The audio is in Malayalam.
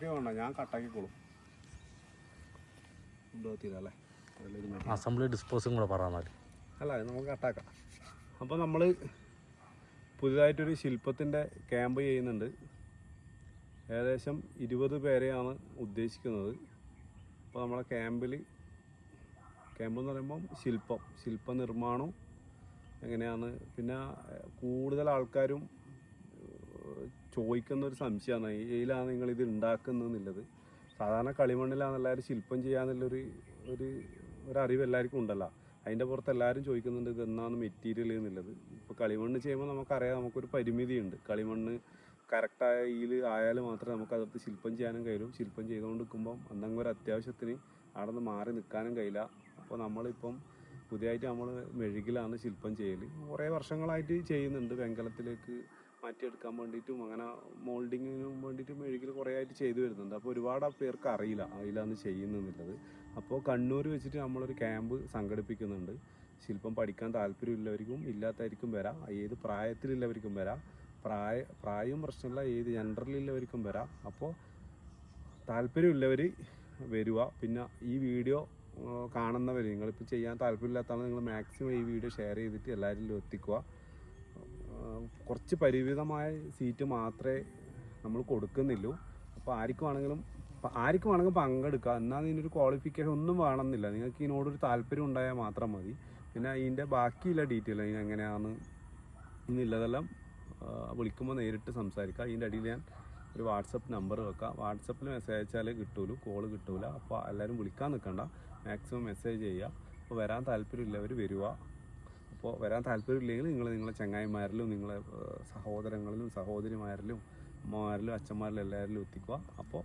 വേണ്ട ഞാൻ കട്ടാക്കിക്കോളും. കൊണ്ടുപോകത്തില്ല അസംബ്ലി ഡിസ്പോസും കൂടെ പറഞ്ഞാൽ അല്ല നമുക്ക് കട്ടാക്കാം. അപ്പോൾ നമ്മൾ പുതിയതായിട്ടൊരു ശില്പത്തിൻ്റെ ക്യാമ്പ് ചെയ്യുന്നുണ്ട്. ഏകദേശം 20 പേരെയാണ് ഉദ്ദേശിക്കുന്നത്. അപ്പോൾ നമ്മളെ ക്യാമ്പെന്ന് പറയുമ്പം ശില്പ നിർമ്മാണം എങ്ങനെയാണ്, പിന്നെ കൂടുതൽ ആൾക്കാരും ചോദിക്കുന്നൊരു സംശയമാണ് ഏതിലാണ് നിങ്ങളിത് ഉണ്ടാക്കുന്നതെന്നുള്ളത്. സാധാരണ കളിമണ്ണിലാണ് എല്ലാവരും ശില്പം ചെയ്യാന്നുള്ളൊരു അറിവ് എല്ലാവർക്കും ഉണ്ടല്ലോ. അതിൻ്റെ പുറത്ത് എല്ലാവരും ചോദിക്കുന്നുണ്ട് ഇതെന്നാണ് മെറ്റീരിയൽ എന്നുള്ളത്. ഇപ്പോൾ കളിമണ്ണ് ചെയ്യുമ്പോൾ നമുക്കറിയാം നമുക്കൊരു പരിമിതിയുണ്ട്. കളിമണ്ണ് കറക്റ്റായ ആയാൽ മാത്രമേ നമുക്കകത്ത് ശില്പം ചെയ്യാനും കഴിയും. ശില്പം ചെയ്തുകൊണ്ട് നിൽക്കുമ്പം എന്തെങ്കിലും ഒരു അത്യാവശ്യത്തിന് അവിടെ നിന്ന് മാറി നിൽക്കാനും കഴിയില്ല. അപ്പോൾ നമ്മളിപ്പം പുതിയതായിട്ട് നമ്മൾ മെഴുകിലാണ് ശില്പം ചെയ്യൽ. കുറേ വർഷങ്ങളായിട്ട് ചെയ്യുന്നുണ്ട്. വെങ്കലത്തിലേക്ക് മാറ്റിയെടുക്കാൻ വേണ്ടിയിട്ടും അങ്ങനെ മോൾഡിങ്ങിനും വേണ്ടിയിട്ട് മെഴുകിൽ കുറേ ആയിട്ട് ചെയ്തു വരുന്നുണ്ട്. അപ്പോൾ ഒരുപാട് പേർക്ക് അറിയില്ല അതിലാണ് ചെയ്യുന്നതെന്നുള്ളത്. അപ്പോൾ കണ്ണൂർ വെച്ചിട്ട് നമ്മളൊരു ക്യാമ്പ് സംഘടിപ്പിക്കുന്നുണ്ട്. ശില്പം പഠിക്കാൻ താല്പര്യമുള്ളവർക്കും ഇല്ലാത്തവർക്കും വരാം, ഏത് പ്രായത്തിലുള്ളവർക്കും വരാം. പ്രായവും പ്രശ്നമില്ല, ഏത് ജെൻഡറിലുള്ളവർക്കും വരാം. അപ്പോൾ താല്പര്യമുള്ളവർ വരിക. പിന്നെ ഈ വീഡിയോ കാണുന്നവർ, നിങ്ങളിപ്പോൾ ചെയ്യാൻ താല്പര്യമില്ലാത്തതാണ്, നിങ്ങൾ മാക്സിമം ഈ വീഡിയോ ഷെയർ ചെയ്തിട്ട് എല്ലാവരിലും എത്തിക്കുക. കുറച്ച് പരിമിതമായ സീറ്റ് മാത്രമേ നമ്മൾ കൊടുക്കുന്നുള്ളൂ. അപ്പോൾ ആർക്കും വേണമെങ്കിലും പങ്കെടുക്കുക. എന്നാൽ ഇതിനൊരു ക്വാളിഫിക്കേഷൻ ഒന്നും വേണമെന്നില്ല. നിങ്ങൾക്ക് ഇതിനോടൊരു താല്പര്യം ഉണ്ടായാൽ മാത്രം മതി. പിന്നെ ഇതിൻ്റെ ബാക്കിയുള്ള ഡീറ്റെയിൽ ഇതിനെങ്ങനെയാണ് എന്നുള്ളതെല്ലാം വിളിക്കുമ്പോൾ നേരിട്ട് സംസാരിക്കുക. ഇതിൻ്റെ അടിയിൽ ഞാൻ ഒരു വാട്സപ്പ് നമ്പർ വെക്കാം. വാട്സപ്പിൽ മെസ്സേജ് അയച്ചാലേ കിട്ടുള്ളൂ, കോള് കിട്ടില്ല. അപ്പോൾ എല്ലാവരും വിളിക്കാൻ നിൽക്കണ്ട, മാക്സിമം മെസ്സേജ് ചെയ്യുക. അപ്പോൾ വരാൻ താല്പര്യമില്ലവർ വരിക. അപ്പോൾ വരാൻ താല്പര്യമില്ലെങ്കിൽ നിങ്ങളെ ചങ്ങായിമാരിലും നിങ്ങളെ സഹോദരങ്ങളിലും സഹോദരിമാരിലും അമ്മമാരിലും അച്ഛന്മാരിലും എല്ലാവരിലും എത്തിക്കുക. അപ്പോൾ